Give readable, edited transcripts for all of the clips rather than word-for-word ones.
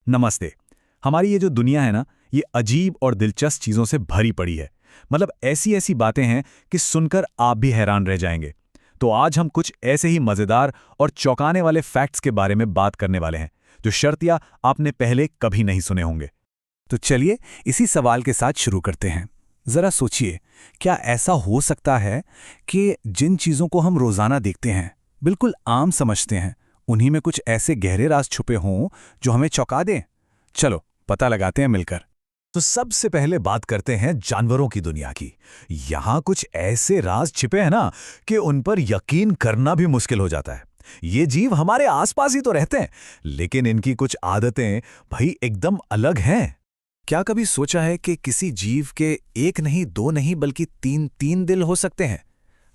नमस्ते। हमारी ये जो दुनिया है ना, ये अजीब और दिलचस्प चीज़ों से भरी पड़ी है। मतलब ऐसी ऐसी बातें हैं कि सुनकर आप भी हैरान रह जाएंगे। तो आज हम कुछ ऐसे ही मज़ेदार और चौंकाने वाले फैक्ट्स के बारे में बात करने वाले हैं, जो शर्तिया आपने पहले कभी नहीं सुने होंगे। तो चलिए इसी सवाल के साथ शुरू करते हैं। ज़रा सोचिए, क्या ऐसा हो सकता है कि जिन चीज़ों को हम रोज़ाना देखते हैं, बिल्कुल आम समझते हैं, उन्हीं में कुछ ऐसे गहरे राज छुपे हों जो हमें चौंका दें? चलो पता लगाते हैं मिलकर। तो सबसे पहले बात करते हैं जानवरों की दुनिया की। यहाँ कुछ ऐसे राज छिपे हैं ना कि उन पर यकीन करना भी मुश्किल हो जाता है। ये जीव हमारे आसपास ही तो रहते हैं, लेकिन इनकी कुछ आदतें भाई एकदम अलग हैं। क्या कभी सोचा है कि किसी जीव के एक नहीं, दो नहीं, बल्कि तीन दिल हो सकते हैं?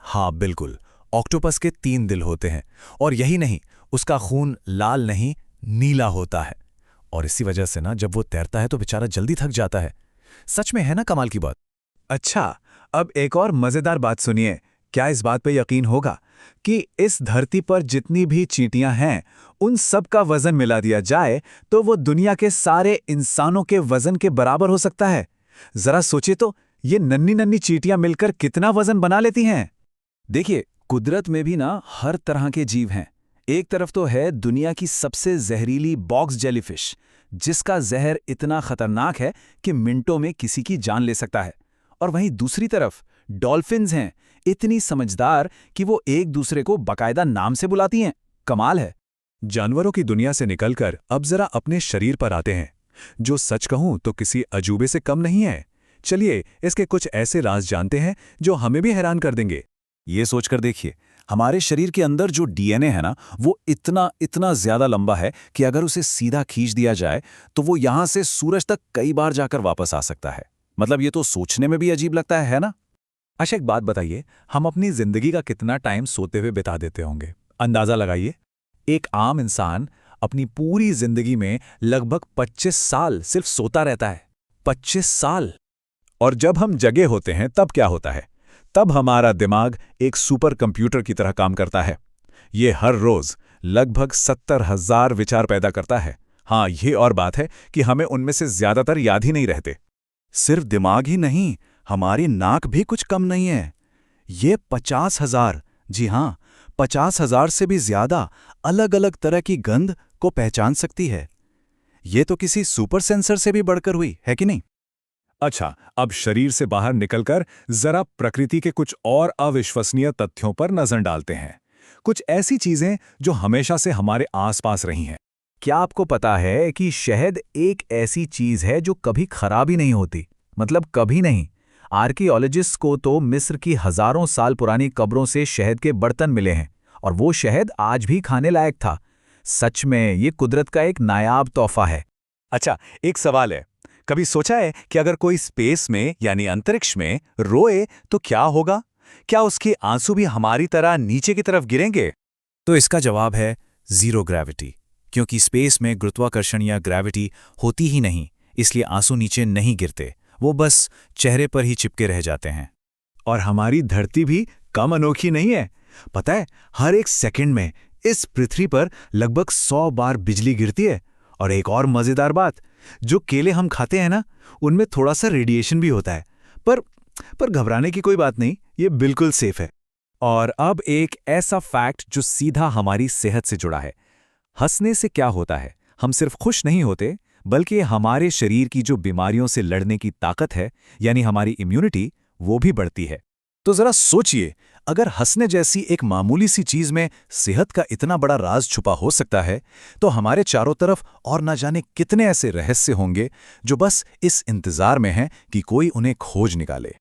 हाँ बिल्कुल, ऑक्टोपस के 3 दिल होते हैं। और यही नहीं, उसका खून लाल नहीं, नीला होता है। और इसी वजह से ना जब वो तैरता है तो बेचारा जल्दी थक जाता है। सच में है ना कमाल की बात। अच्छा, अब एक और मजेदार बात सुनिए। क्या इस बात पे यकीन होगा कि इस धरती पर जितनी भी चींटियां हैं, उन सब का वजन मिला दिया जाए तो वो दुनिया के सारे इंसानों के वजन के बराबर हो सकता है। जरा सोचिए तो, ये नन्ही नन्ही चींटियां मिलकर कितना वजन बना लेती हैं। देखिए, कुदरत में भी ना हर तरह के जीव हैं। एक तरफ तो है दुनिया की सबसे जहरीली बॉक्स जेलीफिश, जिसका जहर इतना खतरनाक है कि मिनटों में किसी की जान ले सकता है। और वहीं दूसरी तरफ डॉल्फिन्स हैं, इतनी समझदार कि वो एक दूसरे को बाकायदा नाम से बुलाती हैं। कमाल है। जानवरों की दुनिया से निकलकर अब जरा अपने शरीर पर आते हैं, जो सच कहूं तो किसी अजूबे से कम नहीं है। चलिए इसके कुछ ऐसे राज जानते हैं जो हमें भी हैरान कर देंगे। ये सोचकर देखिए, हमारे शरीर के अंदर जो डीएनए है ना, वो इतना इतना ज्यादा लंबा है कि अगर उसे सीधा खींच दिया जाए तो वो यहां से सूरज तक कई बार जाकर वापस आ सकता है। मतलब ये तो सोचने में भी अजीब लगता है ना? अच्छा, एक बात बताइए, हम अपनी जिंदगी का कितना टाइम सोते हुए बिता देते होंगे? अंदाजा लगाइए। एक आम इंसान अपनी पूरी जिंदगी में लगभग 25 साल सिर्फ सोता रहता है। 25 साल। और जब हम जगे होते हैं तब क्या होता है? तब हमारा दिमाग एक सुपर कंप्यूटर की तरह काम करता है। ये हर रोज लगभग 70,000 विचार पैदा करता है। हाँ, ये और बात है कि हमें उनमें से ज्यादातर याद ही नहीं रहते। सिर्फ दिमाग ही नहीं, हमारी नाक भी कुछ कम नहीं है। ये 50,000, जी हाँ, 50,000 से भी ज्यादा अलग अलग तरह की गंध को पहचान सकती है। ये तो किसी सुपर सेंसर से भी बढ़कर हुई है कि नहीं? अच्छा, अब शरीर से बाहर निकलकर जरा प्रकृति के कुछ और अविश्वसनीय तथ्यों पर नजर डालते हैं। कुछ ऐसी चीजें जो हमेशा से हमारे आसपास रही हैं। क्या आपको पता है कि शहद एक ऐसी चीज है जो कभी खराब ही नहीं होती? मतलब कभी नहीं। आर्कियोलॉजिस्ट्स को तो मिस्र की हजारों साल पुरानी कब्रों से शहद के बर्तन मिले हैं, और वो शहद आज भी खाने लायक था। सच में ये कुदरत का एक नायाब तोहफा है। अच्छा, एक सवाल है, कभी सोचा है कि अगर कोई स्पेस में यानी अंतरिक्ष में रोए तो क्या होगा? क्या उसके आंसू भी हमारी तरह नीचे की तरफ गिरेंगे? तो इसका जवाब है जीरो ग्रेविटी, क्योंकि स्पेस में गुरुत्वाकर्षण या ग्रेविटी होती ही नहीं, इसलिए आंसू नीचे नहीं गिरते, वो बस चेहरे पर ही चिपके रह जाते हैं। और हमारी धरती भी कम अनोखी नहीं है। पता है, हर एक सेकंड में इस पृथ्वी पर लगभग 100 बार बिजली गिरती है। और एक और मजेदार बात, जो केले हम खाते हैं ना, उनमें थोड़ा सा रेडिएशन भी होता है, पर घबराने की कोई बात नहीं, ये बिल्कुल सेफ है। और अब एक ऐसा फैक्ट जो सीधा हमारी सेहत से जुड़ा है। हंसने से क्या होता है? हम सिर्फ खुश नहीं होते, बल्कि हमारे शरीर की जो बीमारियों से लड़ने की ताकत है, यानी हमारी इम्यूनिटी, वो भी बढ़ती है। तो जरा सोचिए, अगर हंसने जैसी एक मामूली सी चीज में सेहत का इतना बड़ा राज छुपा हो सकता है, तो हमारे चारों तरफ और न जाने कितने ऐसे रहस्य होंगे जो बस इस इंतजार में हैं कि कोई उन्हें खोज निकाले।